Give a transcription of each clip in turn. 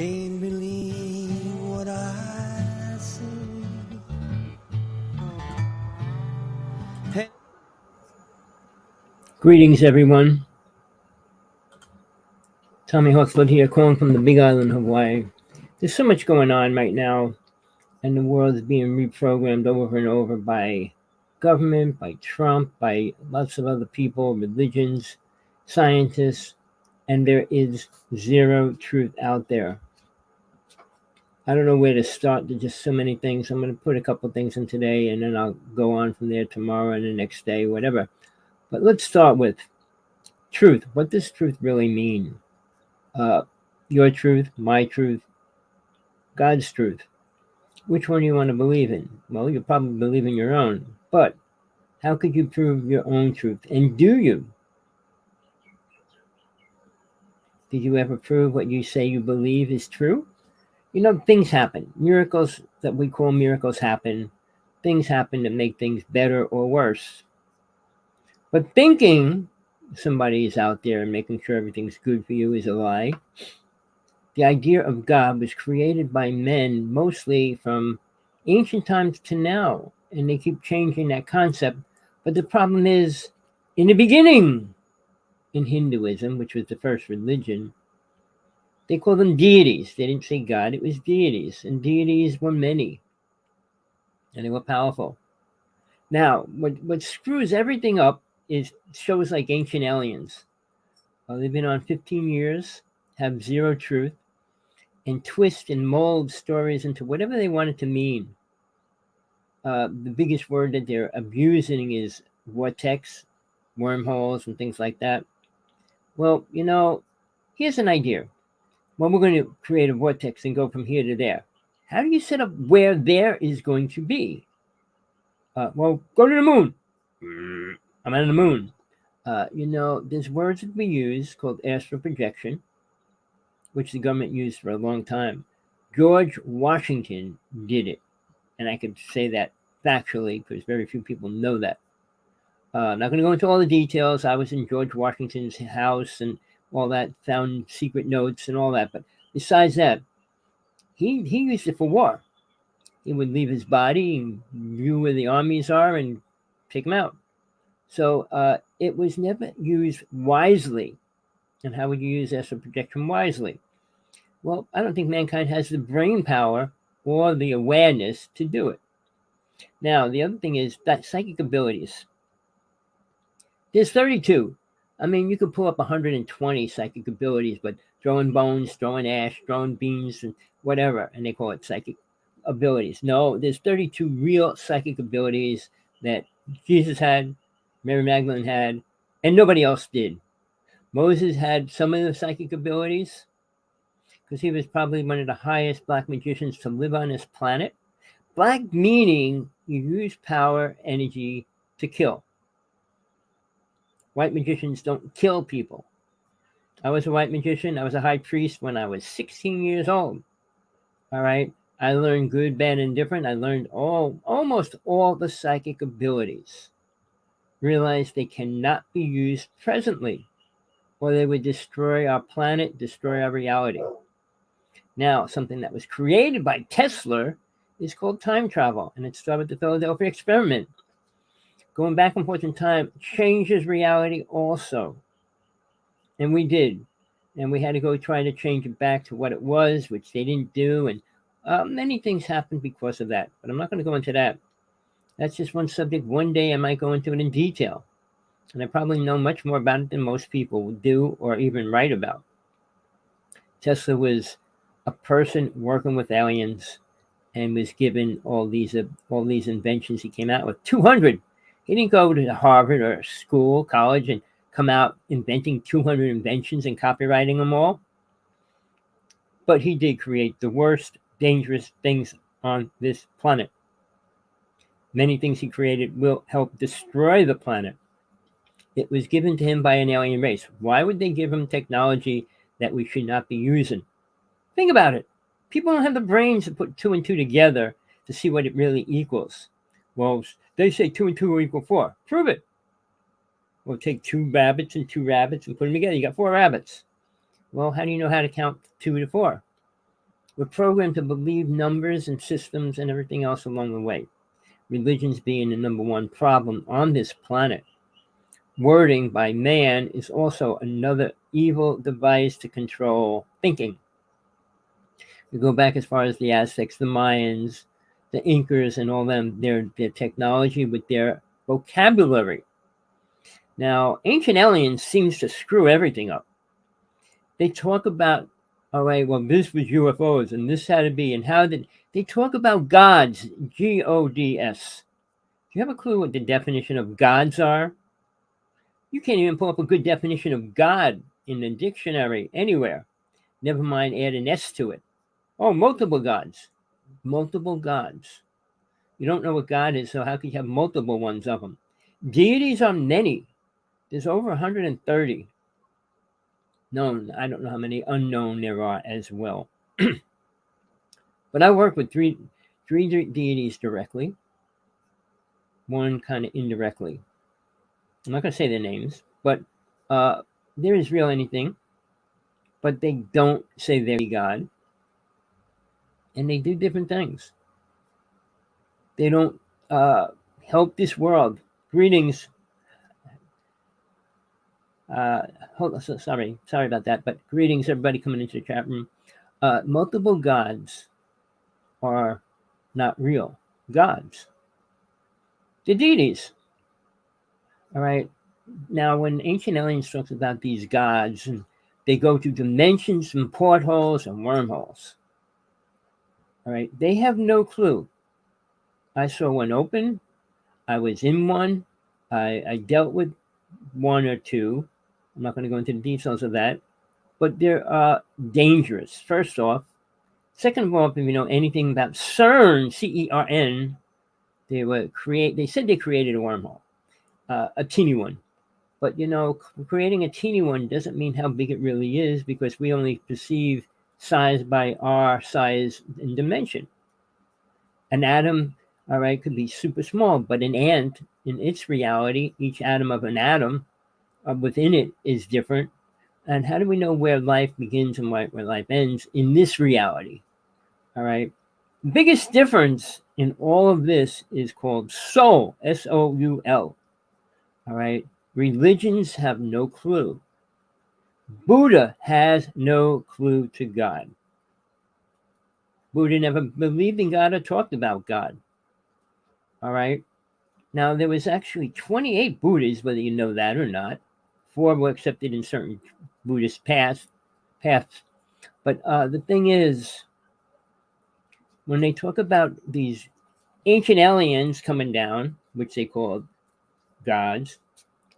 can't believe what I see. Hey. Greetings, everyone. Rev.Hawksblood here, calling from the Big Island of Hawaii. There's so much going on right now, and the world is being reprogrammed over and over by government, by Trump, by lots of other people, religions, scientists, and there is zero truth out there. I don't know where to start. There's just so many things. I'm going to put a couple things in today, and then I'll go on from there tomorrow and the next day, whatever. But let's start with truth. What does truth really mean? Your truth, my truth, God's truth. Which one do you want to believe in? Well, you probably believe in your own, but how could you prove your own truth? And do you? Did you ever prove what you say you believe is true? You know, things happen. Miracles that we call miracles happen. Things happen that make things better or worse. But thinking somebody is out there and making sure everything's good for you is a lie. The idea of God was created by men mostly from ancient times to now, and they keep changing that concept. But the problem is, in the beginning, in Hinduism, which was the first religion, they called them deities. They didn't say God, it was deities, and deities were many, and they were powerful. Now, what screws everything up is shows like Ancient Aliens. They've been on 15 years, have zero truth, and twist and mold stories into whatever they want it to mean. The biggest word that they're abusing is vortex, wormholes, and things like that. Well, you know, here's an idea. Well, we're going to create a vortex and go from here to there. How do you set up where there is going to be? Well, go to the moon. I'm on the moon. You know, there's words that we use called astral projection, which the government used for a long time. George Washington did it. And I could say that factually because very few people know that. Not going to go into all the details. I was in George Washington's house and all that, found secret notes and all that. But besides that, he used it for war. He would leave his body and view where the armies are and take them out. So it was never used wisely. And how would you use astral projection wisely? Well, I don't think mankind has the brain power or the awareness to do it. Now, the other thing is that psychic abilities. There's 32. I mean, you could pull up 120 psychic abilities, but throwing bones, throwing ash, throwing beans, and whatever, and they call it psychic abilities. No, there's 32 real psychic abilities that Jesus had, Mary Magdalene had, and nobody else did. Moses had some of the psychic abilities because he was probably one of the highest black magicians to live on this planet. Black meaning you use power, energy to kill. White magicians don't kill people. I was a white magician. I was a high priest when I was 16 years old. All right. I learned good, bad, and different. I learned almost all the psychic abilities. Realized they cannot be used presently, or they would destroy our planet, destroy our reality. Now, something that was created by Tesla is called time travel, and it started with the Philadelphia experiment. Going back and forth in time changes reality also. And we did. And we had to go try to change it back to what it was, which they didn't do. And many things happened because of that. But I'm not going to go into that. That's just one subject. One day I might go into it in detail. And I probably know much more about it than most people do or even write about. Tesla was a person working with aliens and was given all these inventions he came out with. 200. He didn't go to Harvard or school, college, and come out inventing 200 inventions and copywriting them all. But he did create the worst, dangerous things on this planet. Many things he created will help destroy the planet. It was given to him by an alien race. Why would they give him technology that we should not be using? Think about it. People don't have the brains to put 2 and 2 together to see what it really equals. Well, they say 2 and 2 will equal 4. Prove it. Well, take 2 rabbits and 2 rabbits and put them together. You got 4 rabbits. Well, how do you know how to count 2 to 4? We're programmed to believe numbers and systems and everything else along the way. Religions being the number one problem on this planet. Wording by man is also another evil device to control thinking. We go back as far as the Aztecs, the Mayans, the Incas, and all them, their technology with their vocabulary. Now, Ancient Aliens seems to screw everything up. They talk about, all right, well, this was UFOs, and this had to be, and how did they talk about gods, Gods? Do you have a clue what the definition of gods are? You can't even pull up a good definition of God in the dictionary anywhere. Never mind add an S to it. Oh, multiple gods. Multiple gods. You don't know what God is, so how could you have multiple ones of them? Deities are many. There's over 130 known. I don't know how many unknown there are as well. But I work with three deities directly, one kind of indirectly. I'm not going to say their names, but there is real anything, but they don't say they're God, and they do different things. They don't help this world. Greetings. Sorry about that, but greetings, everybody coming into the chat room. Multiple gods are not real gods. They're deities. All right. Now, when Ancient Aliens talks about these gods, and they go to dimensions and portholes and wormholes. All right. They have no clue. I saw one open. I was in one. I dealt with one or two. I'm not going to go into the details of that, but they're dangerous. First off. Second of all, if you know anything about CERN, CERN, they said they created a wormhole, a teeny one. But you know, creating a teeny one doesn't mean how big it really is, because we only perceive size by our size and dimension. An atom, all right, could be super small, but an ant, in its reality, each atom of an atom within it is different. And how do we know where life begins and where life ends in this reality? All right. Biggest difference in all of this is called soul, S-O-U-L. All right. Religions have no clue. Buddha has no clue to God. Buddha never believed in God or talked about God. All right. Now, there was actually 28 Buddhas, whether you know that or not. 4 were accepted in certain Buddhist paths. But the thing is, when they talk about these ancient aliens coming down, which they called gods,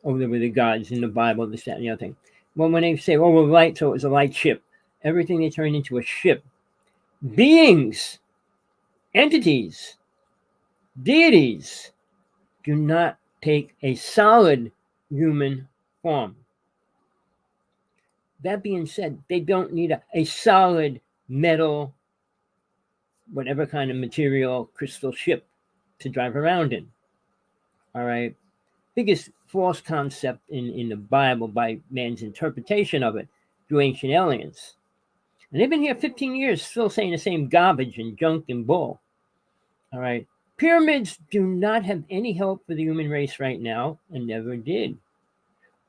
there were the gods in the Bible, this, that, and the other thing. Well, when they say, oh, well, light, so it was a light ship, everything they turned into a ship. Beings, entities, deities do not take a solid human form. That being said, they don't need a solid metal, whatever kind of material, crystal ship to drive around in. All right. Biggest false concept in the Bible by man's interpretation of it through ancient aliens. And they've been here 15 years still saying the same garbage and junk and bull. All right. Pyramids do not have any help for the human race right now and never did.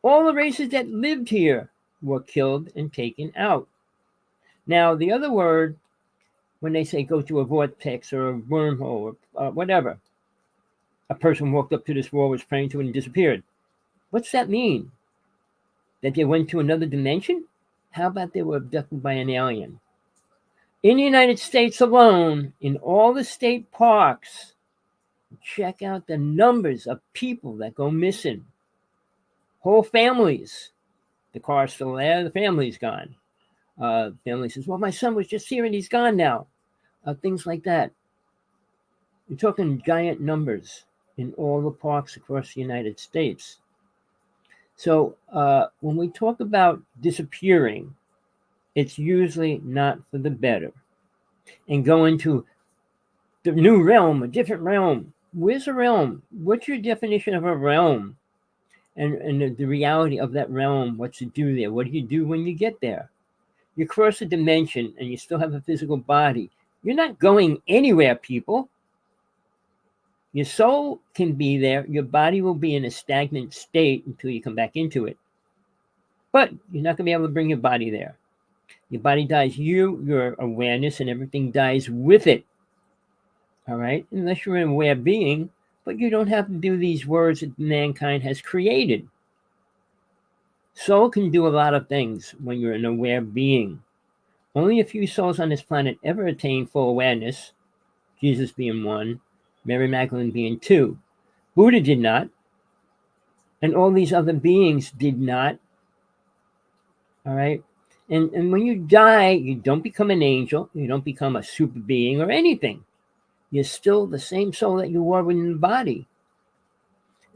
All the races that lived here were killed and taken out. Now, the other word, when they say go to a vortex or a wormhole or whatever, a person walked up to this wall, was praying to it, and disappeared. What's that mean? That they went to another dimension? How about they were abducted by an alien? In the United States alone, in all the state parks, check out the numbers of people that go missing. Whole families. The car's still there, the family's gone. Family says, well, my son was just here and he's gone now. Things like that. You're talking giant numbers in all the parks across the United States. So when we talk about disappearing, it's usually not for the better. And going to the new realm, a different realm. Where's a realm? What's your definition of a realm? And the reality of that realm, what to do there? What do you do when you get there? You cross a dimension and you still have a physical body. You're not going anywhere, people. Your soul can be there. Your body will be in a stagnant state until you come back into it. But you're not going to be able to bring your body there. Your body dies. Your awareness and everything dies with it. All right? Unless you're an aware being, but you don't have to do these words that mankind has created. Soul can do a lot of things when you're an aware being. Only a few souls on this planet ever attain full awareness, Jesus being one, Mary Magdalene being two. Buddha did not, and all these other beings did not. All right? And when you die, you don't become an angel, you don't become a super being or anything. You're still the same soul that you were in the body.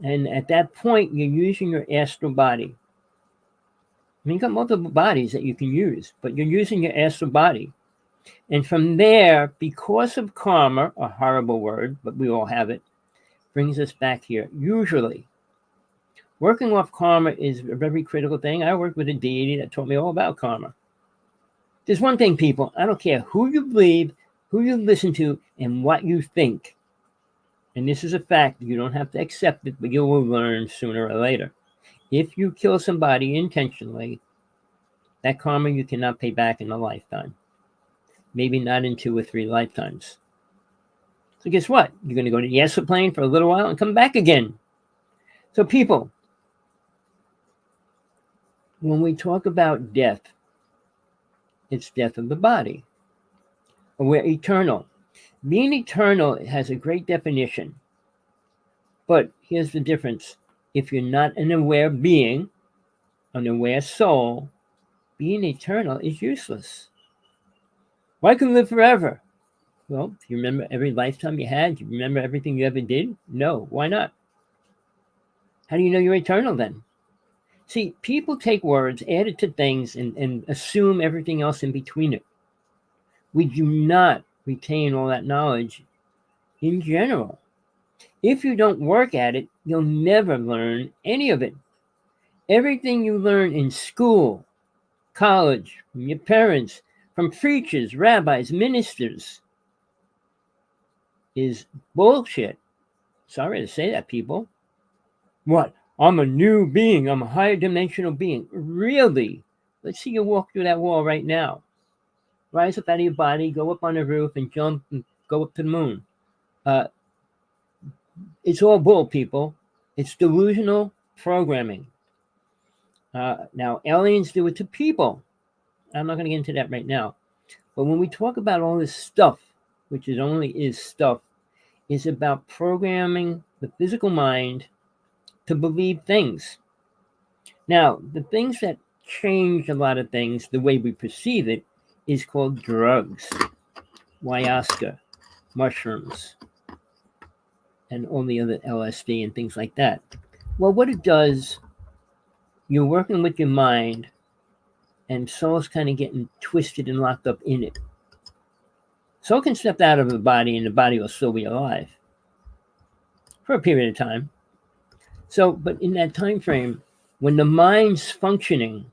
And at that point, you're using your astral body. I mean, you've got multiple bodies that you can use, but you're using your astral body. And from there, because of karma, a horrible word, but we all have it, brings us back here. Usually, working off karma is a very critical thing. I worked with a deity that taught me all about karma. There's one thing, people, I don't care who you believe, who you listen to, and what you think. And this is a fact. You don't have to accept it, but you will learn sooner or later. If you kill somebody intentionally, that karma you cannot pay back in a lifetime. Maybe not in 2 or 3 lifetimes. So guess what? You're going to go to the astral plane for a little while and come back again. So people, when we talk about death, it's death of the body. We're eternal. Being eternal has a great definition. But here's the difference. If you're not an aware being, an aware soul, being eternal is useless. Why can live forever? Well, do you remember every lifetime you had? Do you remember everything you ever did? No. Why not? How do you know you're eternal then? See, people take words, add it to things, and assume everything else in between it. We do not retain all that knowledge in general. If you don't work at it, you'll never learn any of it. Everything you learn in school, college, from your parents, from preachers, rabbis, ministers, is bullshit. Sorry to say that, people. What? I'm a new being. I'm a higher dimensional being. Really? Let's see you walk through that wall right now. Rise up out of your body, go up on the roof, and jump and go up to the moon. It's all bull, people. It's delusional programming. Now, aliens do it to people. I'm not going to get into that right now. But when we talk about all this stuff, which is only is stuff, is about programming the physical mind to believe things. Now, the things that change a lot of things, the way we perceive it, is called drugs, ayahuasca, mushrooms, and all the other LSD and things like that. Well, what it does, you're working with your mind, and soul's kind of getting twisted and locked up in it. Soul can step out of the body, and the body will still be alive for a period of time. So, but in that time frame, when the mind's functioning,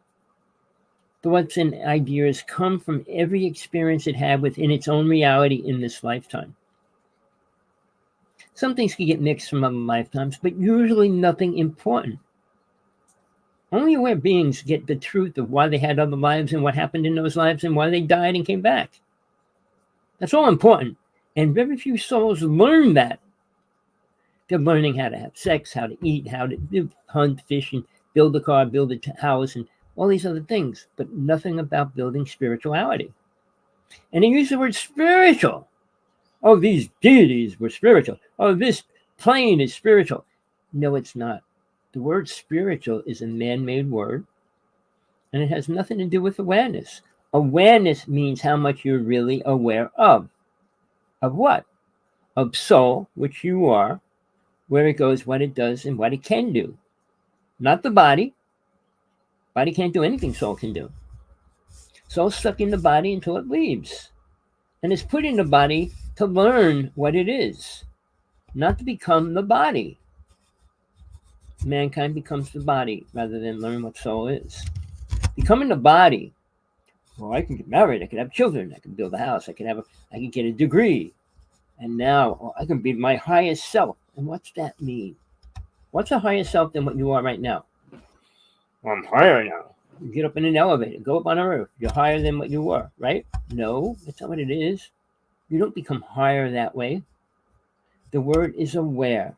thoughts and ideas come from every experience it had within its own reality in this lifetime. Some things can get mixed from other lifetimes, but usually nothing important. Only aware beings get the truth of why they had other lives and what happened in those lives and why they died and came back. That's all important. And very few souls learn that. They're learning how to have sex, how to eat, how to hunt, fish, and build a car, build a house, and all these other things, but nothing about building spirituality. And they use the word spiritual. Oh, these deities were spiritual. Oh, this plane is spiritual. No, it's not. The word spiritual is a man-made word, and it has nothing to do with awareness. Awareness means how much you're really aware of. Of what? Of soul, which you are, where it goes, what it does, and what it can do. Not the body. Body can't do anything soul can do. Soul's stuck in the body until it leaves. And it's put in the body to learn what it is, not to become the body. Mankind becomes the body rather than learn what soul is. Becoming the body Well, I can get married, I can have children, I can build a house, I can get a degree, and now I can be my highest self. And what's that mean? What's a higher self than what you are right now? Well, I'm higher now. You get up in an elevator, go up on a roof. You're higher than what you were, right? No, that's not what it is. You don't become higher that way. The word is aware.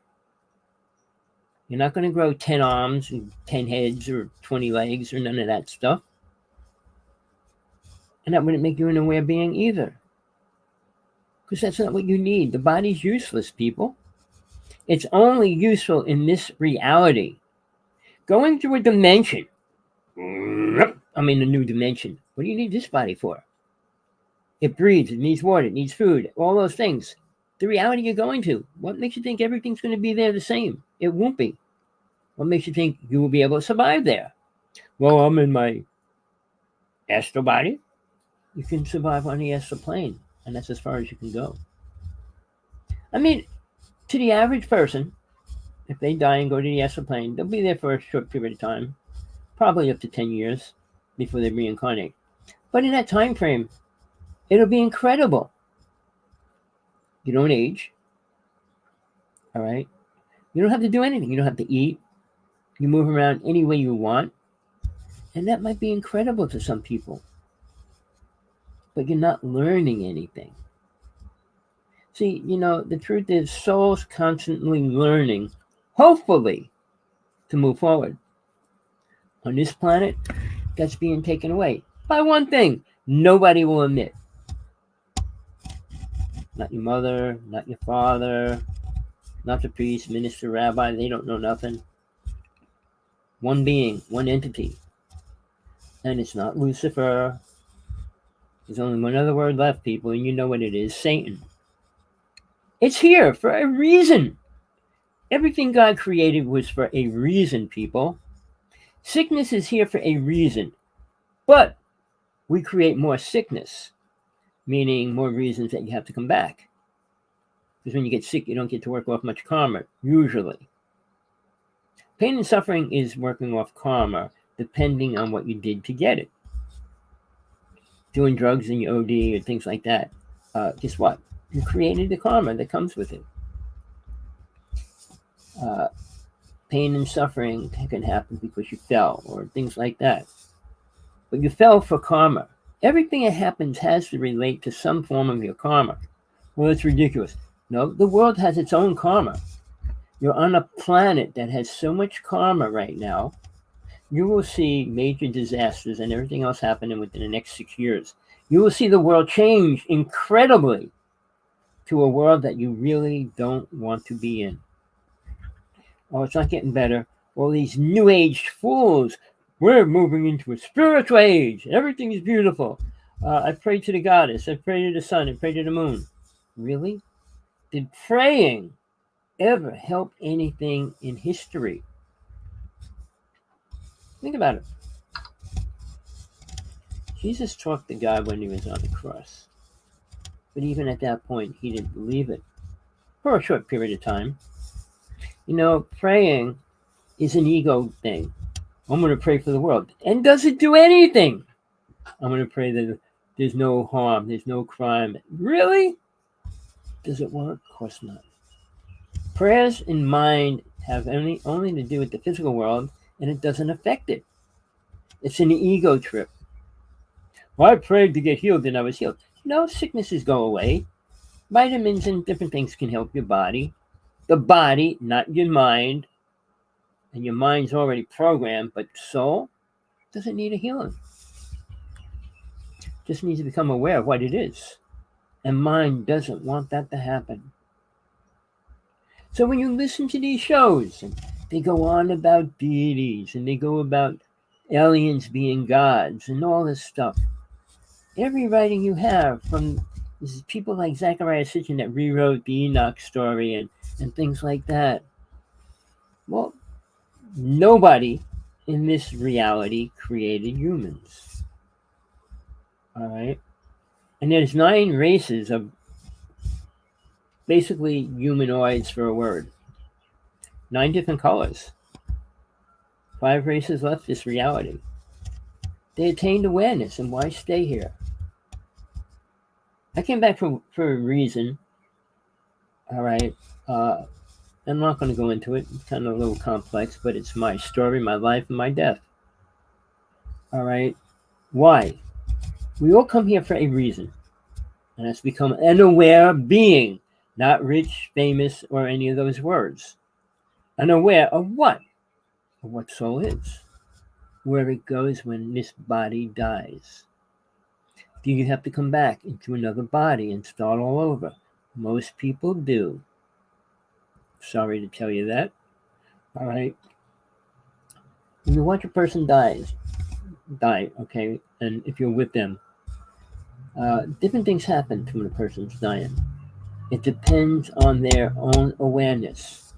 You're not going to grow 10 arms and 10 heads or 20 legs or none of that stuff. And that wouldn't make you an aware being either. Because that's not what you need. The body's useless, people. It's only useful in this reality. Going through a dimension. I'm in a new dimension. What do you need this body for? It breathes, it needs water, it needs food, all those things. The reality you're going to, what makes you think everything's going to be there the same? It won't be. What makes you think you will be able to survive there? Well, I'm in my astral body. You can survive on the astral plane, and that's as far as you can go. I mean, to the average person, if they die and go to the astral plane, they'll be there for a short period of time, probably up to 10 years before they reincarnate. But in that time frame, it'll be incredible. You don't age. All right? You don't have to do anything. You don't have to eat. You move around any way you want. And that might be incredible to some people. But you're not learning anything. See, the truth is souls constantly learning, hopefully, to move forward. On this planet, that's being taken away by one thing nobody will admit. Not your mother, not your father, not the priest, minister, rabbi. They don't know nothing. One being, one entity. And it's not Lucifer. There's only one other word left, people, and you know what it is. Satan. It's here for a reason. Everything God created was for a reason, people. Sickness is here for a reason. But we create more sickness, meaning more reasons that you have to come back. Because when you get sick, you don't get to work off much karma, usually. Pain and suffering is working off karma, depending on what you did to get it. Doing drugs and you OD or things like that. Guess what? You created the karma that comes with it. Pain and suffering can happen because you fell or things like that. But you fell for karma. Everything that happens has to relate to some form of your karma. Well, it's ridiculous. No, the world has its own karma. You're on a planet that has so much karma right now. You will see major disasters and everything else happening within the next 6 years. You will see the world change incredibly to a world that you really don't want to be in. Oh, it's not getting better. All these new age fools. We're moving into a spiritual age. Everything is beautiful. I pray to the goddess. I pray to the sun. I pray to the moon. Really? Did praying ever help anything in history? Think about it. Jesus talked to God when he was on the cross. But even at that point, he didn't believe it. For a short period of time. Praying is an ego thing. I'm going to pray for the world. And does it do anything? I'm going to pray that there's no harm, there's no crime. Really? Does it work? Of course not. Prayers in mind have only to do with the physical world, and it doesn't affect it. It's an ego trip. Well, I prayed to get healed, and I was healed. No, sicknesses go away. Vitamins and different things can help your body. The body, not your mind. And your mind's already programmed, but soul doesn't need a healing. Just needs to become aware of what it is. And mind doesn't want that to happen. So when you listen to these shows, and they go on about deities, and they go about aliens being gods, and all this stuff, every writing you have from people like Zachariah Sitchin that rewrote the Enoch story and things like that. Well, nobody in this reality created humans. All right? And there's 9 races of basically humanoids for a word. 9 different colors. 5 races left this reality. They attained awareness, and why stay here? I came back for a reason. All right. I'm not going to go into it. It's kind of a little complex, but it's my story, my life, and my death. All right. Why? We all come here for a reason, and that's become an aware being, not rich, famous, or any of those words. Unaware of what? Of what soul is, where it goes when this body dies. Do you have to come back into another body and start all over? Most people do. Sorry to tell you that. All right. When you watch a person die, okay, and if you're with them, different things happen to when a person's dying. It depends on their own awareness.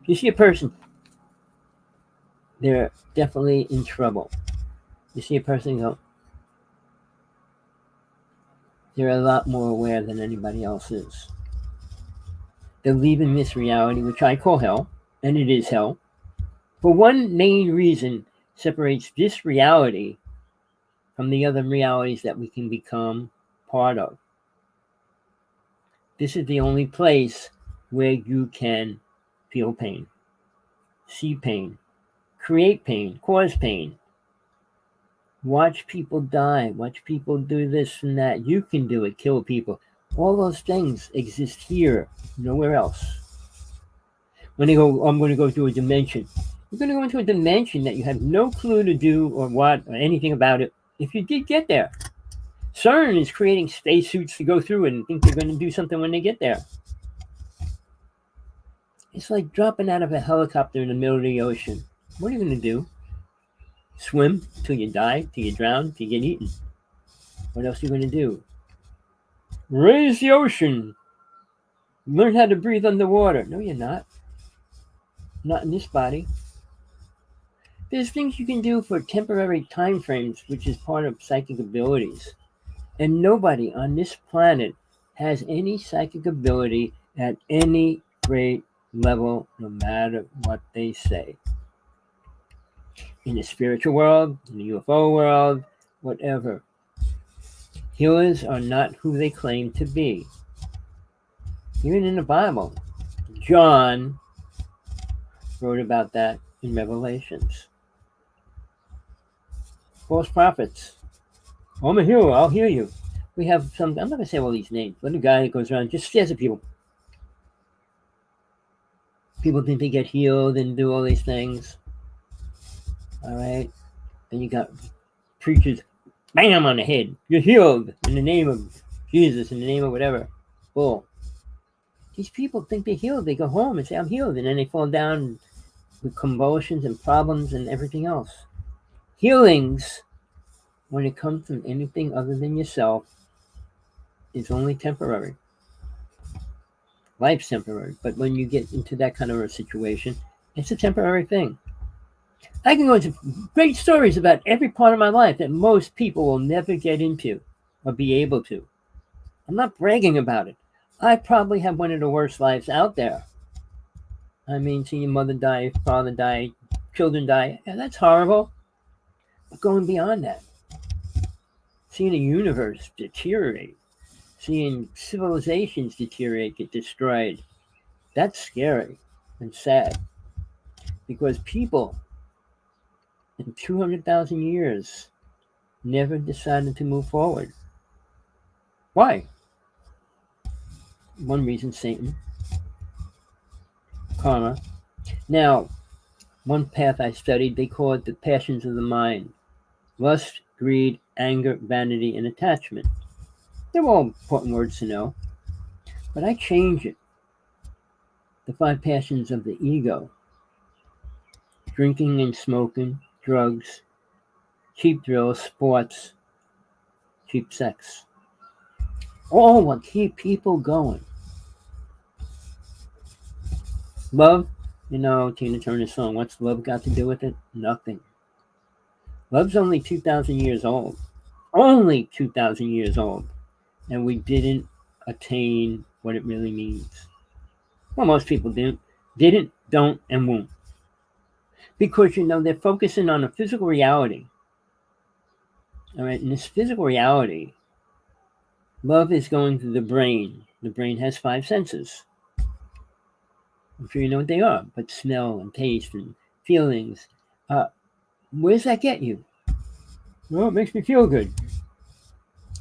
If you see a person, they're definitely in trouble. You see a person go, they're a lot more aware than anybody else is. They're leaving this reality, which I call hell, and it is hell, for one main reason separates this reality from the other realities that we can become part of. This is the only place where you can feel pain, see pain, create pain, cause pain. Watch people die, watch people do this and that. You can do it, kill people. All those things exist here, nowhere else. When they go, I'm going to go to a dimension. You're going to go into a dimension that you have no clue to do or what or anything about it if you did get there. CERN is creating spacesuits to go through and think they're going to do something when they get there. It's like dropping out of a helicopter in the middle of the ocean. What are you going to do? Swim till you die, till you drown, till you get eaten. What else are you going to do? Raise the ocean. Learn how to breathe underwater. No, you're not. Not in this body. There's things you can do for temporary time frames, which is part of psychic abilities. And nobody on this planet has any psychic ability at any great level, no matter what they say. In the spiritual world, in the UFO world, whatever. Healers are not who they claim to be. Even in the Bible, John wrote about that in Revelations. False prophets. I'm a healer, I'll heal you. We have some, I'm not going to say all these names, but a guy that goes around just stares at people. People think they get healed and do all these things. All right. And you got preachers, bam on the head. You're healed in the name of Jesus, in the name of whatever. Bull. These people think they're healed. They go home and say, I'm healed. And then they fall down with convulsions and problems and everything else. Healings, when it comes from anything other than yourself, is only temporary. Life's temporary. But when you get into that kind of a situation, it's a temporary thing. I can go into great stories about every part of my life that most people will never get into or be able to. I'm not bragging about it. I probably have one of the worst lives out there. I mean, seeing your mother die, father die, children die, yeah, that's horrible. But going beyond that, seeing the universe deteriorate, seeing civilizations deteriorate, get destroyed, that's scary and sad. Because people in 200,000 years never decided to move forward. Why? One reason, Satan. Karma. Now, one path I studied, they call it the passions of the mind. Lust, greed, anger, vanity, and attachment. They're all important words to know. But I change it. The 5 passions of the ego. Drinking and smoking, drugs, cheap thrills, sports, cheap sex. All what keep people going. Love, you know, Tina Turner's song, what's love got to do with it? Nothing. Love's only 2,000 years old. Only 2,000 years old. And we didn't attain what it really means. Well, most people didn't, don't, and won't. Because, you know, they're focusing on a physical reality. All right, in this physical reality, love is going through the brain. The brain has 5 senses. I'm sure you know what they are, but smell and taste and feelings. Where does that get you? Well, it makes me feel good.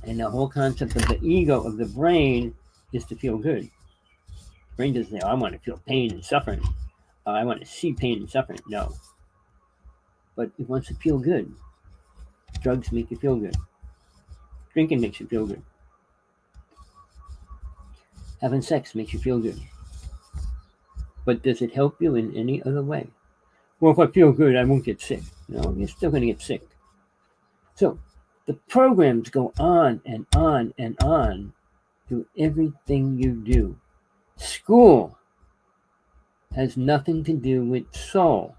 And the whole concept of the ego, of the brain, is to feel good. The brain doesn't say, oh, I want to feel pain and suffering. I want to see pain and suffering. No. But it wants to feel good. Drugs make you feel good. Drinking makes you feel good. Having sex makes you feel good. But does it help you in any other way? Well, if I feel good, I won't get sick. No, you're still going to get sick. So the programs go on and on and on through everything you do. School has nothing to do with soul.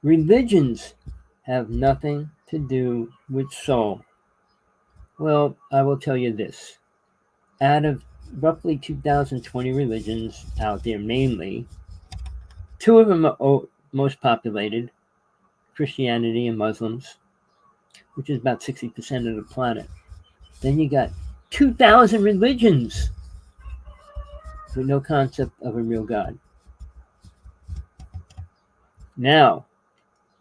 Religions have nothing to do with soul. Well, I will tell you this. Out of roughly 2,020 religions out there, mainly, 2 of them are most populated, Christianity and Muslims, which is about 60% of the planet. Then you got 2,000 religions with no concept of a real God. Now,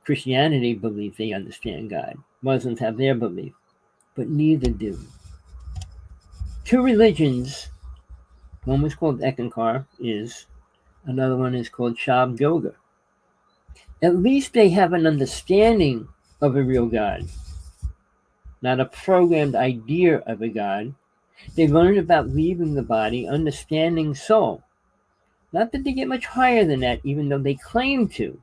Christianity believes they understand God. Muslims have their belief, but neither do. 2 religions, one was called Ekankar, another one is called Shab Yoga. At least they have an understanding of a real God, not a programmed idea of a God. They learn about leaving the body, understanding soul. Not that they get much higher than that, even though they claim to.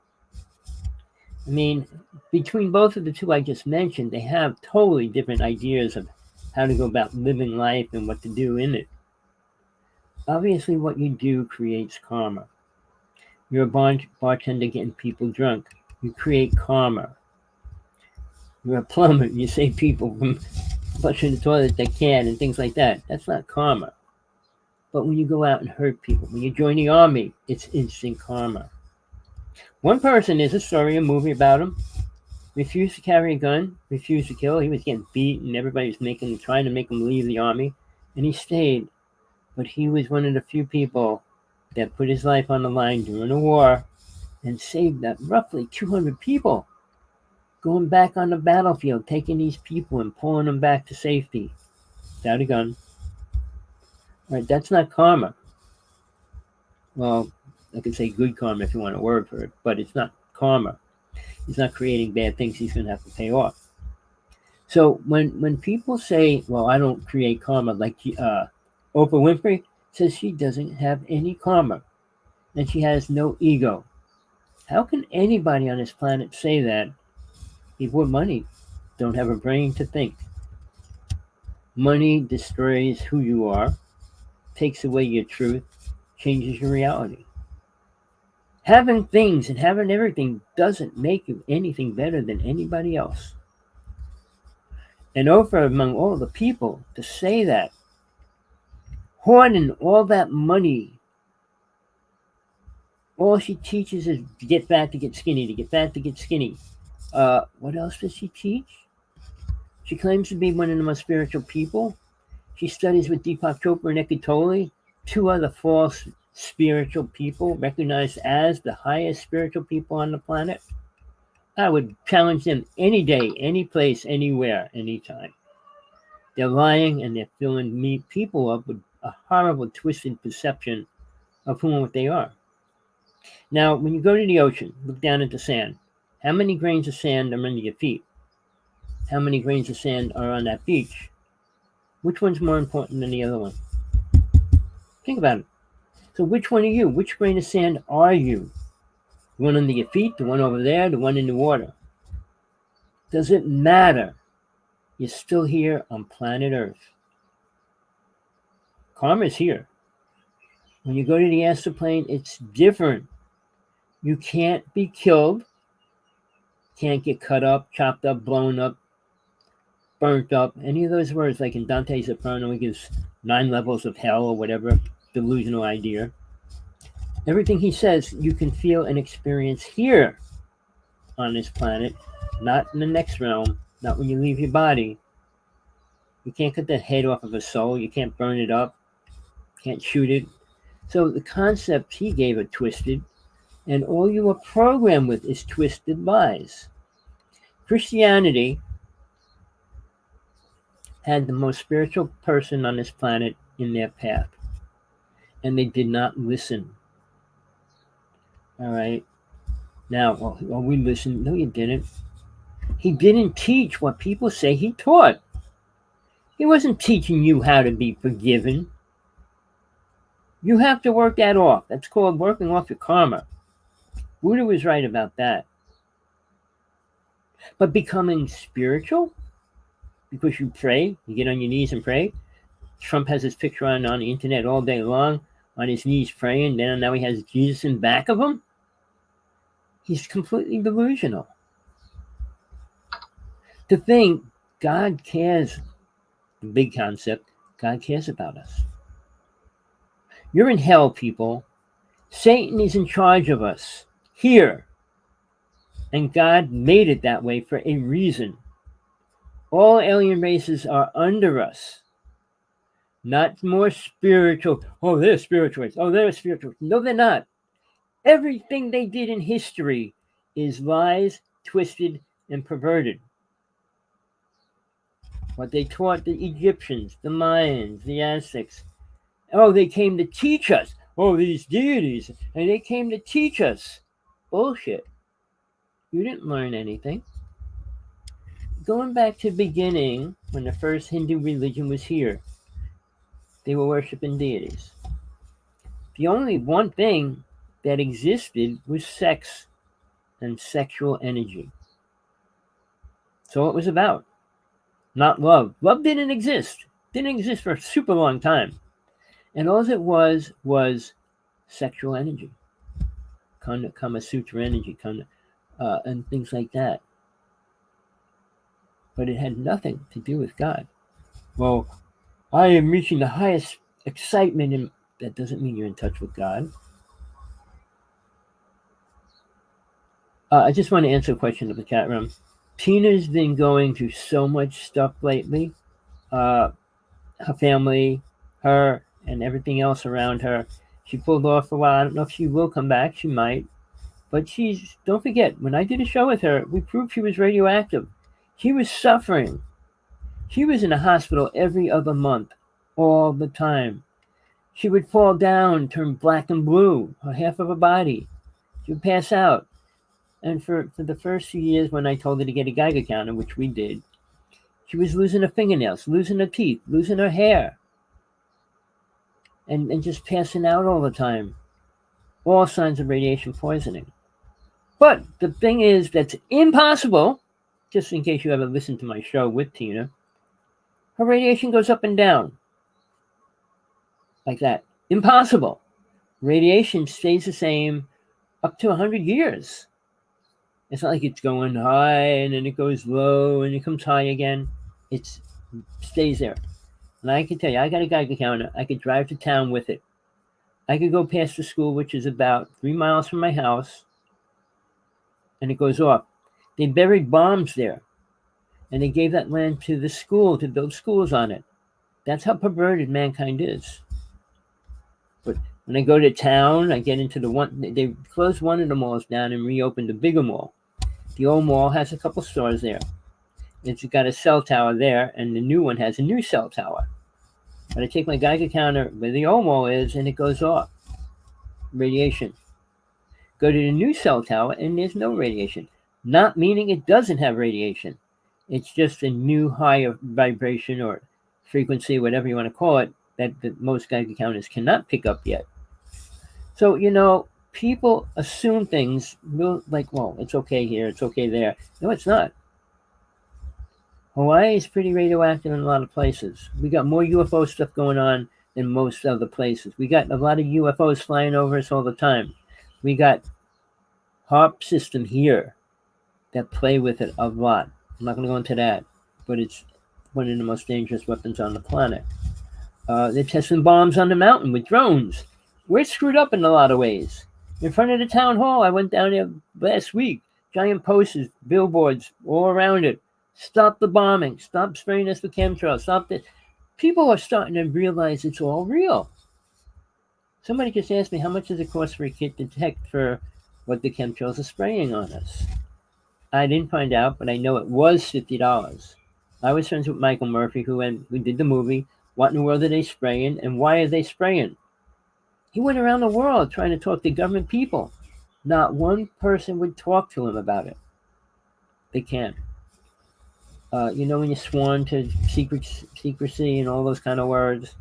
I mean, between both of the 2 I just mentioned, they have totally different ideas of how to go about living life and what to do in it. Obviously, what you do creates karma. You're a bartender getting people drunk. You create karma. You're a plumber. You save people from flushing the toilet they can and things like that. That's not karma. But when you go out and hurt people, when you join the army, it's instant karma. One person, there's a story, a movie about him, refused to carry a gun, refused to kill. He was getting beat, and everybody was trying to make him leave the army, and he stayed. But he was one of the few people that put his life on the line during a war and saved roughly 200 people, going back on the battlefield, taking these people and pulling them back to safety without a gun. Right, that's not karma. Well, I could say good karma if you want a word for it, but it's not karma. He's not creating bad things he's going to have to pay off. So when people say, well, I don't create karma, like Oprah Winfrey says she doesn't have any karma and she has no ego. How can anybody on this planet say that? People with money don't have a brain to think. Money destroys who you are, takes away your truth, changes your reality. Having things and having everything doesn't make you anything better than anybody else. And Oprah, among all the people, to say that, hoarding all that money, all she teaches is to get fat, to get skinny, to get fat, to get skinny. What else does she teach? She claims to be one of the most spiritual people. She studies with Deepak Chopra and Eckhart Tolle, 2 other false spiritual people recognized as the highest spiritual people on the planet. I would challenge them any day, any place, anywhere, anytime. They're lying and they're filling people up with a horrible, twisted perception of who and what they are. Now, when you go to the ocean, look down at the sand. How many grains of sand are under your feet? How many grains of sand are on that beach? Which one's more important than the other one? Think about it. So which one are you? Which grain of sand are you? The one under your feet, the one over there, the one in the water? Does it matter? You're still here on planet Earth. Karma is here. When you go to the astral plane, it's different. You can't be killed. Can't get cut up, chopped up, blown up, burnt up. Any of those words, like in Dante's Inferno, he gives 9 levels of hell or whatever delusional idea. Everything he says, you can feel and experience here on this planet, not in the next realm, not when you leave your body. You can't cut the head off of a soul. You can't burn it up. Can't shoot it. So the concepts he gave are twisted, and all you are programmed with is twisted lies. Christianity had the most spiritual person on this planet in their path, and they did not listen. All right. Now, well, we listened. No, you didn't. He didn't teach what people say he taught. He wasn't teaching you how to be forgiven. You have to work that off. That's called working off your karma. Buddha was right about that. But becoming spiritual, because you pray, you get on your knees and pray. Trump has his picture on the internet all day long, on his knees praying. Now he has Jesus in back of him. He's completely delusional. To think God cares, the big concept, God cares about us. You're in hell, people. Satan is in charge of us here. And God made it that way for a reason. All alien races are under us. Not more spiritual. Oh, they're spiritual. Oh, they're spiritual. No, they're not. Everything they did in history is lies, twisted, and perverted. What they taught the Egyptians, the Mayans, the Aztecs. Oh, they came to teach us. Oh, these deities. And they came to teach us. Bullshit. You didn't learn anything. Going back to the beginning, when the first Hindu religion was here, they were worshiping deities. The only one thing that existed was sex and sexual energy. So it was about, not love. Love didn't exist. Didn't exist for a super long time. And all it was sexual energy. Kama Sutra energy, and things like that. But it had nothing to do with God. Well, I am reaching the highest excitement, and that doesn't mean you're in touch with God. I just want to answer a question in the chat room. Tina's been going through so much stuff lately. Her family, her, and everything else around her. She pulled off for a while. I don't know if she will come back. She might. But don't forget, when I did a show with her, we proved she was radioactive. She was suffering. She was in a hospital every other month, all the time. She would fall down, turn black and blue, her half of her body. She would pass out. And for the first few years when I told her to get a Geiger counter, which we did, she was losing her fingernails, losing her teeth, losing her hair. And just passing out all the time. All signs of radiation poisoning. But the thing is that's impossible, just in case you ever listened to my show with Tina, her radiation goes up and down. Like that. Impossible. Radiation stays the same up to 100 years. It's not like it's going high and then it goes low and it comes high again. It stays there. And I can tell you, I got a Geiger counter. I could drive to town with it. I could go past the school, which is about 3 miles from my house, and it goes off. They buried bombs there, and they gave that land to the school to build schools on it. That's how perverted mankind is. But when I go to town, I get into they closed one of the malls down and reopened a bigger mall. The old mall has a couple stores there. It's got a cell tower there, and the new one has a new cell tower. But I take my Geiger counter where the old mall is, and it goes off. Radiation. Go to the new cell tower, and there's no radiation. Not meaning it doesn't have radiation. It's just a new higher vibration or frequency, whatever you want to call it, that most Geiger counters cannot pick up yet. So, people assume things like, well, it's okay here, it's okay there. No, it's not. Hawaii is pretty radioactive in a lot of places. We got more UFO stuff going on than most other places. We got a lot of UFOs flying over us all the time. We got HARP system here that play with it a lot. I'm not going to go into that, but it's one of the most dangerous weapons on the planet. They're testing bombs on the mountain with drones. We're screwed up in a lot of ways. In front of the town hall, I went down there last week. Giant posters, billboards all around it, Stop the bombing. Stop spraying us with chemtrails. Stop this. People are starting to realize it's all real. Somebody just asked me how much does it cost for a kit to detect for what the chemtrails are spraying on us. I didn't find out, but I know it was $50. I was friends with Michael Murphy, who did the movie. What in the world are they spraying, and why are they spraying? He went around the world trying to talk to government people. Not one person would talk to him about it. They can't. You know when you're sworn to secrecy and all those kind of words?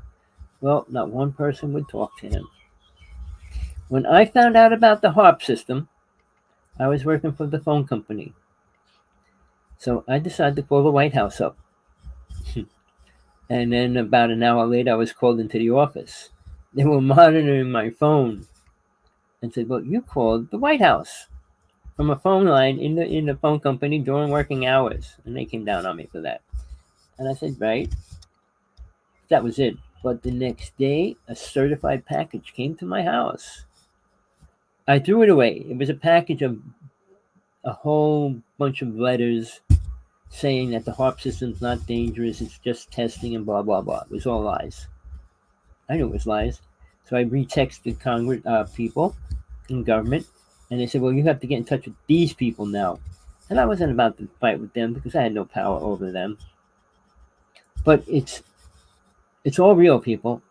Well, not one person would talk to him. When I found out about the HARP system, I was working for the phone company. So I decided to call the White House up. And then about an hour later, I was called into the office. They were monitoring my phone and said, "Well, you called the White House from a phone line in the phone company during working hours." And they came down on me for that. And I said, "Right." That was it. But the next day, a certified package came to my house. I threw it away. It was a package of a whole bunch of letters saying that the HARP system's not dangerous, it's just testing and blah, blah, blah. It was all lies. I knew it was lies. So I retexted Congress people in government, and they said, "Well, you have to get in touch with these people now." And I wasn't about to fight with them because I had no power over them. But it's all real, people.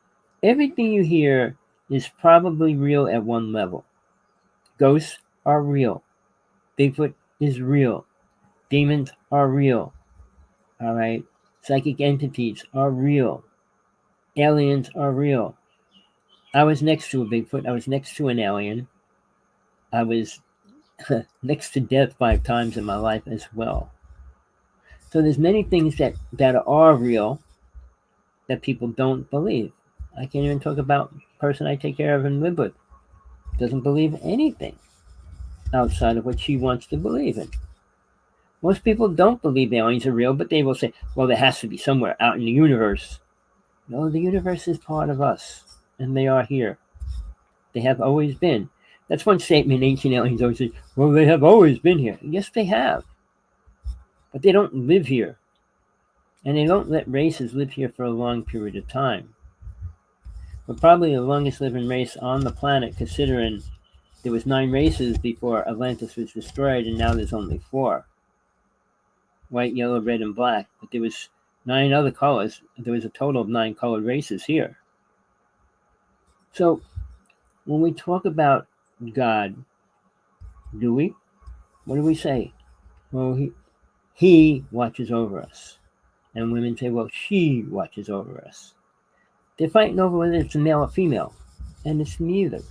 Everything you hear is probably real at one level. Ghosts are real. Bigfoot is real. Demons are real. All right? Psychic entities are real. Aliens are real. I was next to a Bigfoot. I was next to an alien. I was next to death 5 times in my life as well. So there's many things that are real that people don't believe. I can't even talk about the person I take care of and live with. Doesn't believe anything outside of what she wants to believe in. Most people don't believe aliens are real, but they will say, "Well, there has to be somewhere out in the universe." No, the universe is part of us, and they are here. They have always been. That's one statement ancient aliens always say, "Well, they have always been here." Yes, they have. But they don't live here. And they don't let races live here for a long period of time. We're probably the longest living race on the planet, considering there was 9 races before Atlantis was destroyed, and now there's only 4. White, yellow, red, and black. But there was 9 other colors. There was a total of 9 colored races here. So when we talk about God, do we? What do we say? Well, he watches over us. And women say, well, she watches over us. They're fighting over whether it's a male or female. And it's neither.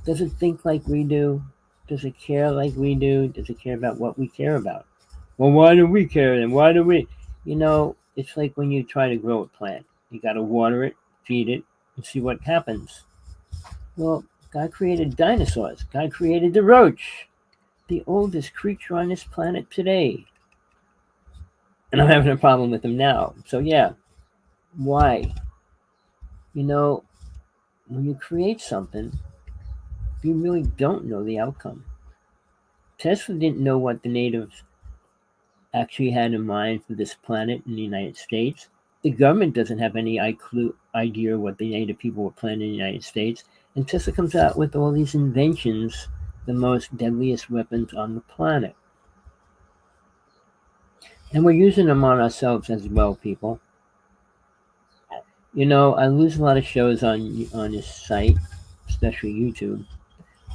Does it think like we do? Does it care like we do? Does it care about what we care about? Well, why do we care then? Why do we? You know, it's like when you try to grow a plant. You got to water it, feed it, and see what happens. Well, God created dinosaurs. God created the roach, the oldest creature on this planet today. And I'm having a problem with them now. So, yeah. Why? You know, when you create something, you really don't know the outcome. Tesla didn't know what the natives actually had in mind for this planet in the United States. The government doesn't have any idea what the native people were planning in the United States. And Tesla comes out with all these inventions, the most deadliest weapons on the planet. And we're using them on ourselves as well, people. You know, I lose a lot of shows on this site, especially YouTube.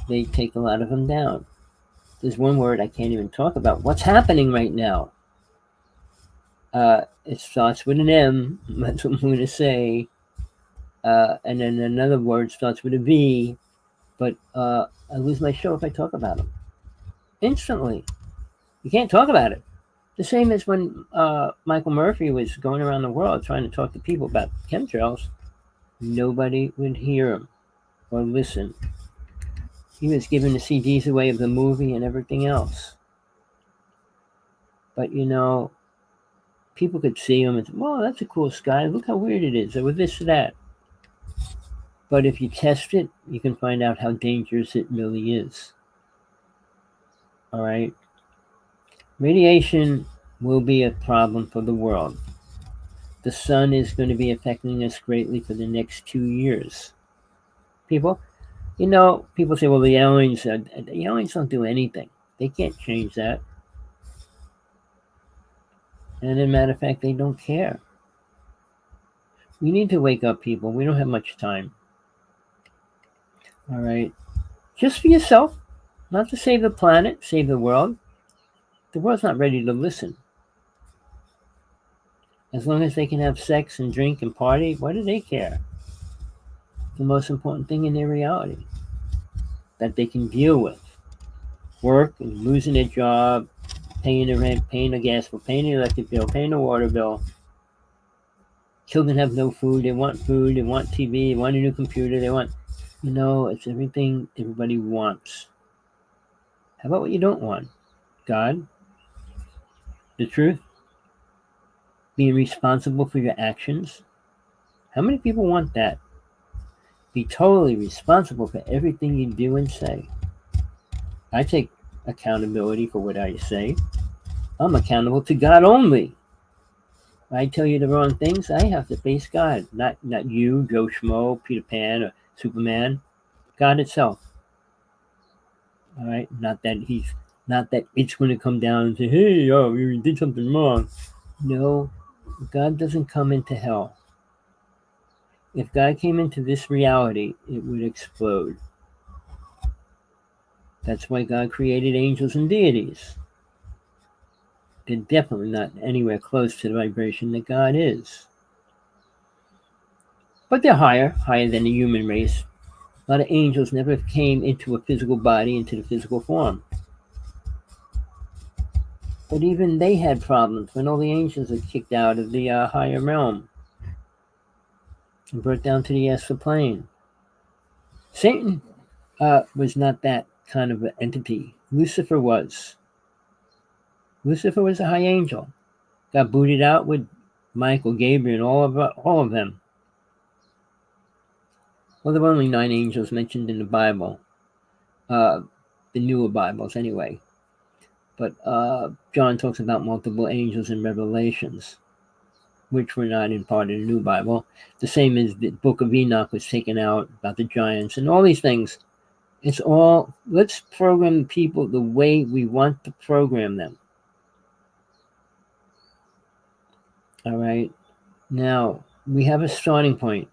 They take a lot of them down. There's one word I can't even talk about. What's happening right now? It starts with an M. That's what I'm going to say. And then another word starts with a V. But I lose my show if I talk about them. Instantly. You can't talk about it. The same as when Michael Murphy was going around the world trying to talk to people about chemtrails. Nobody would hear him or listen. He was giving the CDs away of the movie and everything else. But, you know, people could see him and say, "Well, that's a cool sky. Look how weird it is. Or with this or that." But if you test it, you can find out how dangerous it really is. All right? Radiation will be a problem for the world. The sun is going to be affecting us greatly for the next 2 years. People, people say, well, the aliens don't do anything. They can't change that. And as a matter of fact, they don't care. We need to wake up, people. We don't have much time. All right. Just for yourself, not to save the planet, save the world. The world's not ready to listen. As long as they can have sex and drink and party, what do they care? The most important thing in their reality that they can deal with work and losing their job, paying the rent, paying the gas bill, paying the electric bill, paying the water bill. Children have no food. They want food. They want TV. They want a new computer. They want, it's everything everybody wants. How about what you don't want? God, the truth, being responsible for your actions. How many people want that? Be totally responsible for everything you do and say. I take accountability for what I say. I'm accountable to God only. If I tell you the wrong things, I have to face God, not you, Joe Schmo, Peter Pan, or Superman. God itself. All right, not that it's going to come down and say, "Hey, you did something wrong." No, God doesn't come into hell. If God came into this reality, it would explode. That's why God created angels and deities. They're definitely not anywhere close to the vibration that God is. But they're higher than the human race. A lot of angels never came into a physical body, into the physical form. But even they had problems when all the angels were kicked out of the higher realm and brought down to the astral plane. Satan was not that kind of an entity. Lucifer was. Lucifer was a high angel. Got booted out with Michael, Gabriel, and all of them. Well, there were only 9 angels mentioned in the Bible. The newer Bibles, anyway. But John talks about multiple angels in Revelations, which were not in part of the new Bible. The same as the book of Enoch was taken out, about the giants and all these things. It's all, let's program people the way we want to program them. All right. Now, we have a starting point.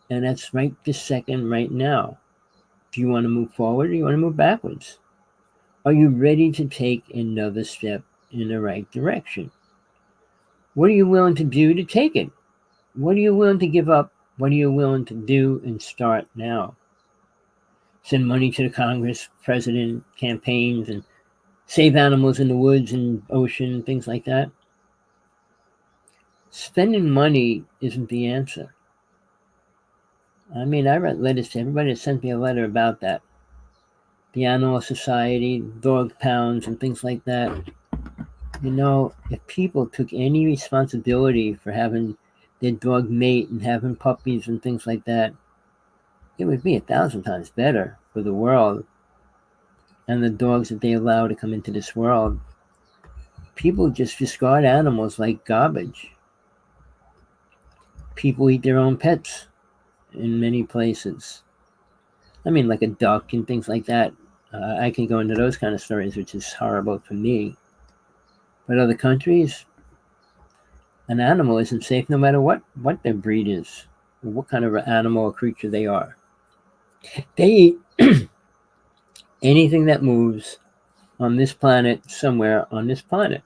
And that's right this second, right now. Do you want to move forward or do you want to move backwards? Are you ready to take another step in the right direction? What are you willing to do to take it? What are you willing to give up? What are you willing to do and start now? Send money to the Congress, president, campaigns, and save animals in the woods and ocean, things like that. Spending money isn't the answer. I mean, I write letters to everybody that sent me a letter about that. The Animal Society, dog pounds, and things like that. If people took any responsibility for having their dog mate and having puppies and things like that, it would be 1,000 times better for the world and the dogs that they allow to come into this world. People just discard animals like garbage. People eat their own pets in many places. I mean, like a duck and things like that. I can go into those kind of stories, which is horrible for me. But other countries, an animal isn't safe no matter what their breed is, or what kind of animal or creature they are. They eat anything that moves on this planet, somewhere on this planet.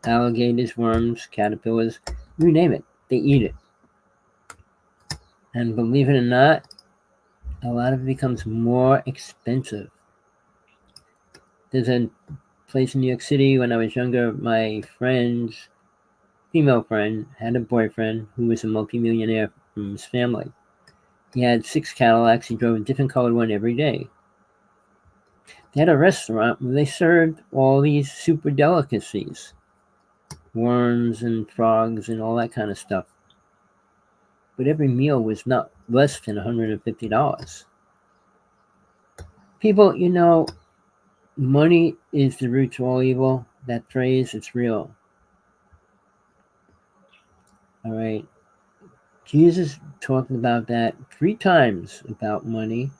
Alligators, worms, caterpillars, you name it, they eat it. And believe it or not, a lot of it becomes more expensive. There's a place in New York City when I was younger, my friend's female friend had a boyfriend who was a multimillionaire from his family. He had 6 Cadillacs. He drove a different colored one every day. They had a restaurant where they served all these super delicacies. Worms and frogs and all that kind of stuff. But every meal was not less than $150. People, money is the root to all evil. That phrase, it's real. All right. Jesus talked about that 3 times about money.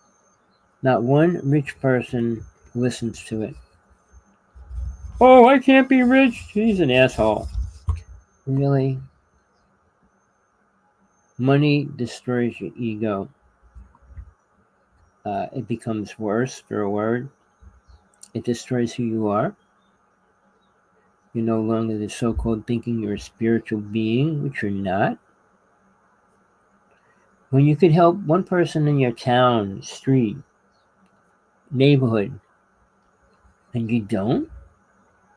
Not one rich person listens to it. Oh, I can't be rich. He's an asshole. Really? Money destroys your ego. It becomes worse for a word. It destroys who you are. You're no longer the so-called thinking you're a spiritual being, which you're not. When you could help one person in your town, street, neighborhood, and you don't,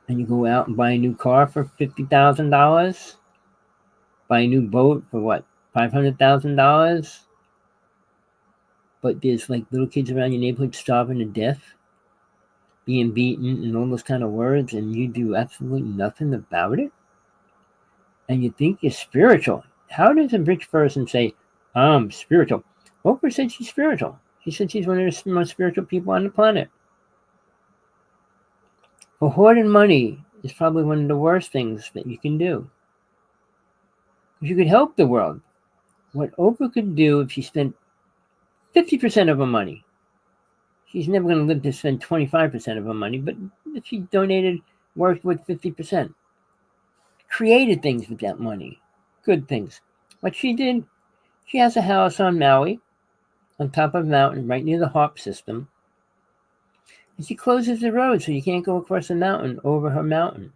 and you go out and buy a new car for $50,000, buy a new boat for what, $500,000, but there's like little kids around your neighborhood starving to death, being beaten, and all those kind of words, and you do absolutely nothing about it, and you think you're spiritual. How does a rich person say, I'm spiritual? Oprah said she's spiritual. She said she's one of the most spiritual people on the planet. Well, hoarding money is probably one of the worst things that you can do. If you could help the world, what Oprah could do if she spent 50% of her money, she's never going to live to spend 25% of her money, but if she donated, worked with 50%, created things with that money, good things. What she did, she has a house on Maui, on top of a mountain, right near the HARP system, and she closes the road so you can't go across the mountain over her mountain,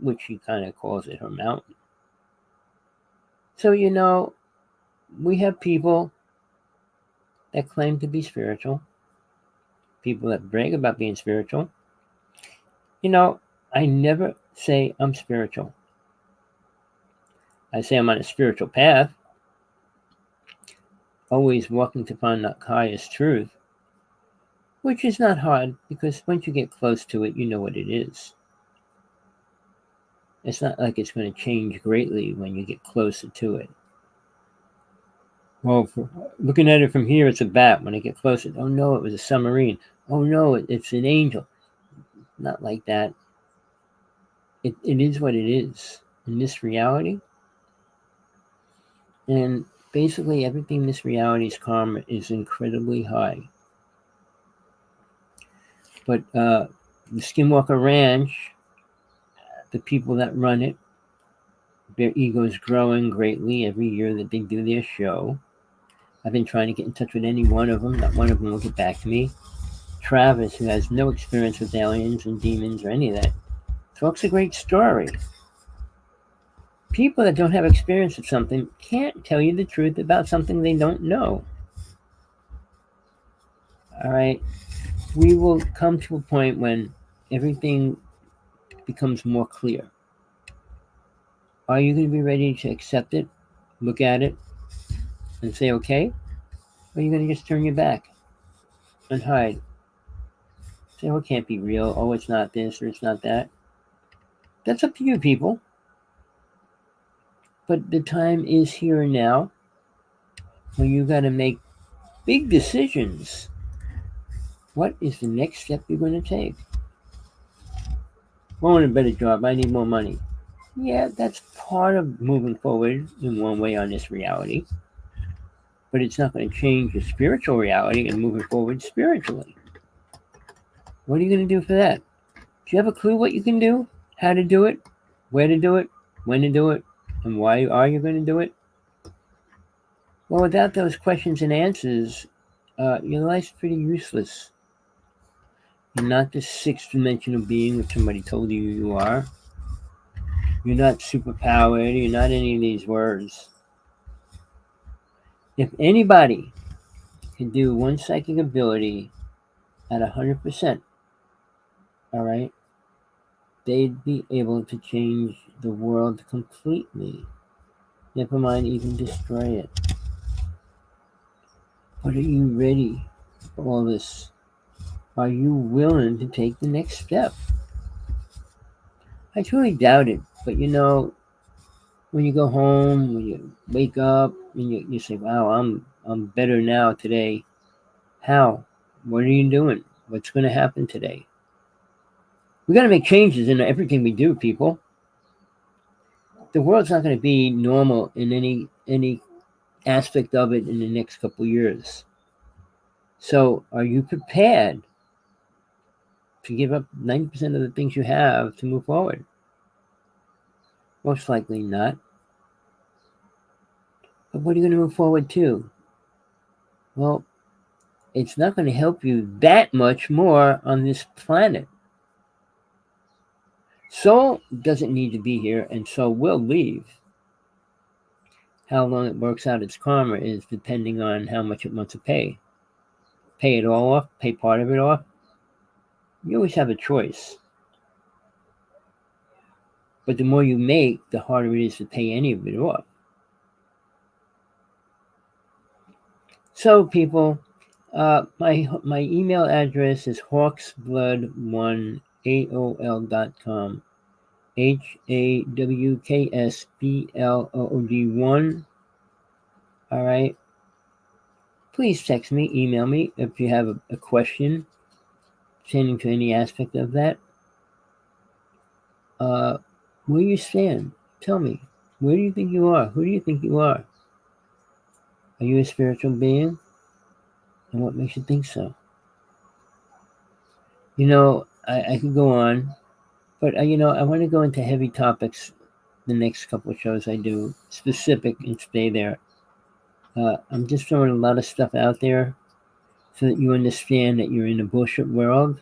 which she kind of calls it her mountain. So, we have people that claim to be spiritual, people that brag about being spiritual. I never say I'm spiritual. I say I'm on a spiritual path, always walking to find the highest truth, which is not hard because once you get close to it, you know what it is. It's not like it's going to change greatly when you get closer to it. Well, looking at it from here, it's a bat. When I get closer, oh no, it was a submarine. Oh no, it's an angel. Not like that. It is what it is in this reality. And basically everything in this reality's karma is incredibly high. But the Skinwalker Ranch, the people that run it, their ego's growing greatly every year that they do their show. I've been trying to get in touch with any one of them. Not one of them will get back to me. Travis, who has no experience with aliens and demons or any of that, talks a great story. People that don't have experience with something can't tell you the truth about something they don't know. All right? We will come to a point when everything becomes more clear. Are you going to be ready to accept it, look at it, and say, okay? Or are you going to just turn your back and hide? Say, oh, it can't be real. Oh, it's not this or it's not that. That's up to you, people. But the time is here and now when you got to make big decisions. What is the next step you're going to take? I want a better job. I need more money. Yeah, that's part of moving forward in one way on this reality. But it's not going to change your spiritual reality and moving forward spiritually. What are you going to do for that? Do you have a clue what you can do? How to do it? Where to do it? When to do it? And why are you going to do it? Well, without those questions and answers, your life's pretty useless. You're not this sixth dimensional being that somebody told you you are. You're not superpowered. You're not any of these words. If anybody can do one psychic ability at 100%, all right, they'd be able to change the world completely. Never mind even destroy it. But are you ready for all this? Are you willing to take the next step? I truly doubt it. But when you go home, when you wake up, and you say, wow, I'm better now today. How? What are you doing? What's going to happen today? We got to make changes in everything we do, people. The world's not going to be normal in any aspect of it in the next couple of years. So, are you prepared to give up 90% of the things you have to move forward? Most likely not. But what are you going to move forward to? Well, it's not going to help you that much more on this planet. Soul doesn't need to be here, and soul will leave. How long it works out its karma is depending on how much it wants to pay. Pay it all off, pay part of it off. You always have a choice. But the more you make, the harder it is to pay any of it off. So, people, my email address is hawksblood1aol.com. HAWKSBLOOD1. All right. Please text me, email me if you have a question pertaining to any aspect of that. Where you stand? Tell me. Where do you think you are? Who do you think you are? Are you a spiritual being? And what makes you think so? I could go on, but I want to go into heavy topics the next couple of shows I do, specific, and stay there. I'm just throwing a lot of stuff out there so that you understand that you're in a bullshit world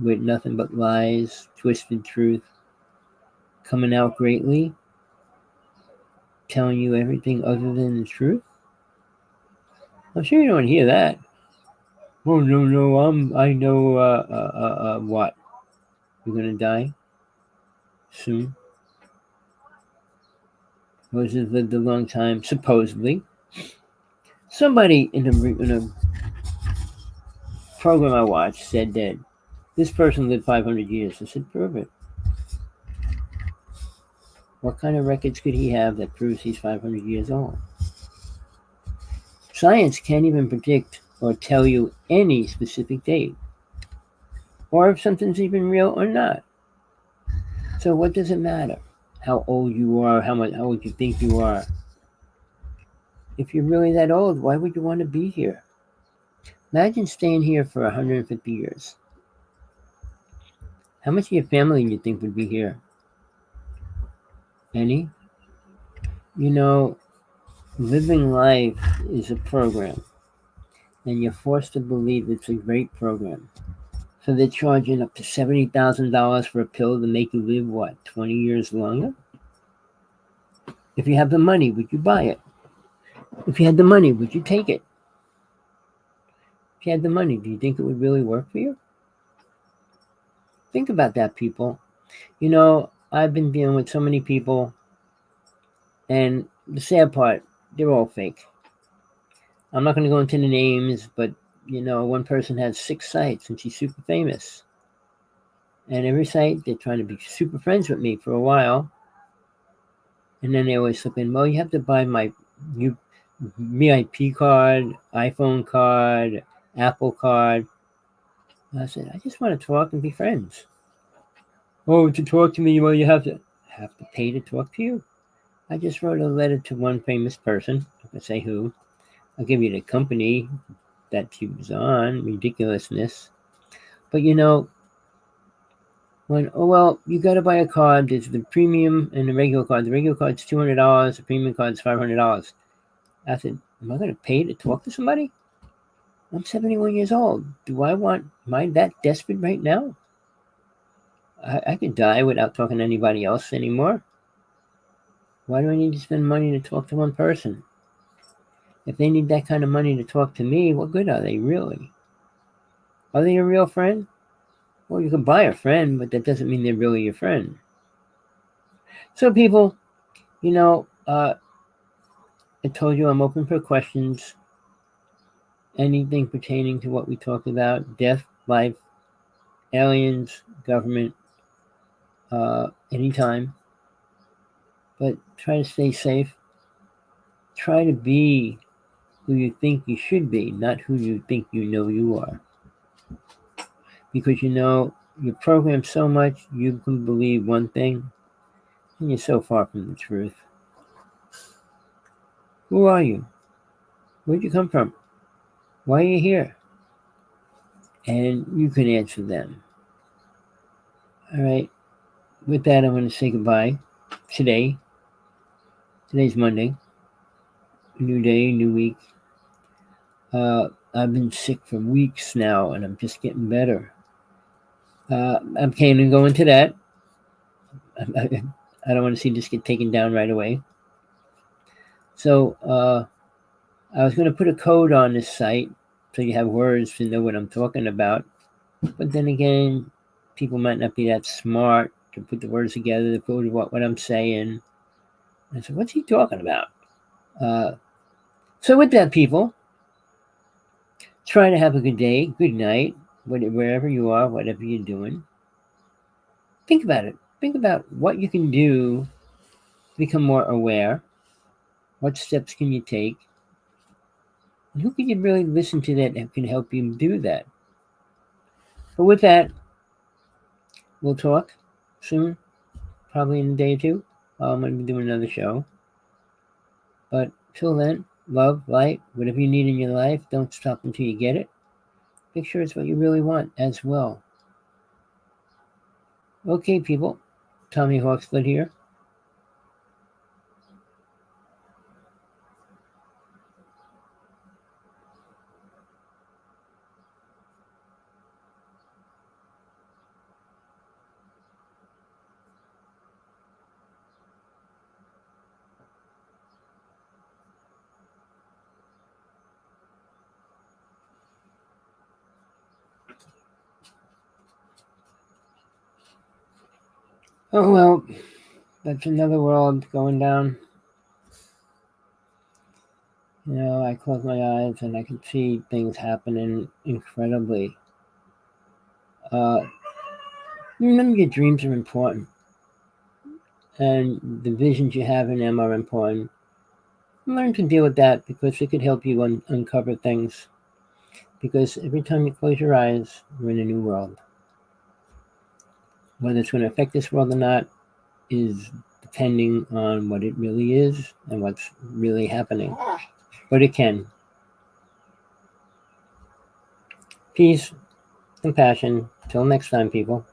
with nothing but lies, twisted truth, coming out greatly, telling you everything other than the truth. I'm sure you don't hear that. Oh no, I know what? You're gonna die soon. Moses has lived a long time, supposedly. Somebody in a program I watched said that this person lived 500 years. I said, prove it. What kind of records could he have that proves he's 500 years old? Science can't even predict or tell you any specific date, or if something's even real or not. So what does it matter? How old you are, how old you think you are. If you're really that old, why would you want to be here? Imagine staying here for 150 years. How much of your family do you think would be here? Any? Living life is a program, and you're forced to believe it's a great program. So they're charging up to $70,000 for a pill to make you live, what, 20 years longer? If you have the money, would you buy it? If you had the money, would you take it? If you had the money, do you think it would really work for you? Think about that, people. I've been dealing with so many people, and the sad part, they're all fake. I'm not going to go into the names, but, one person has 6 sites, and she's super famous. And every site, they're trying to be super friends with me for a while. And then they always slip in, well, you have to buy my VIP card, iPhone card, Apple card. And I said, I just want to talk and be friends. Oh, to talk to me, well, you have to pay to talk to you. I just wrote a letter to one famous person. I can say who. I'll give you the company that she was on. Ridiculousness. But you got to buy a card. There's the premium and the regular card. The regular card's $200. The premium card's $500. I said, am I going to pay to talk to somebody? I'm 71 years old. Am I that desperate right now? I could die without talking to anybody else anymore. Why do I need to spend money to talk to one person? If they need that kind of money to talk to me, what good are they really? Are they a real friend? Well, you can buy a friend, but that doesn't mean they're really your friend. So people, I told you I'm open for questions. Anything pertaining to what we talked about, death, life, aliens, government, anytime. But try to stay safe. Try to be who you think you should be, not who you think you are. Because You're programmed so much you can believe one thing, and you're so far from the truth. Who are you? Where'd you come from? Why are you here? And you can answer them. All right. With that, I'm going to say goodbye. Today's Monday. New day, new week. I've been sick for weeks now, and I'm just getting better. I can't even go into that. I don't want to see this get taken down right away. So I was going to put a code on this site so you have words to know what I'm talking about. But then again, people might not be that smart to put the words together to put what I'm saying. I said, what's he talking about? So with that, people, try to have a good day, good night, wherever you are, whatever you're doing. Think about it. Think about what you can do to become more aware. What steps can you take? And who can you really listen to that can help you do that? But with that, we'll talk soon, probably in a day or two. I'm going to be doing another show. But till then, love, light, whatever you need in your life, don't stop until you get it. Make sure it's what you really want as well. Okay, people. Rev.Hawksblood here. Oh, well, that's another world going down. I close my eyes and I can see things happening incredibly. Remember, your dreams are important, and the visions you have in them are important. Learn to deal with that because it could help you uncover things. Because every time you close your eyes, you're in a new world. Whether it's going to affect this world or not is depending on what it really is and what's really happening. But it can. Peace, compassion. Till next time, people.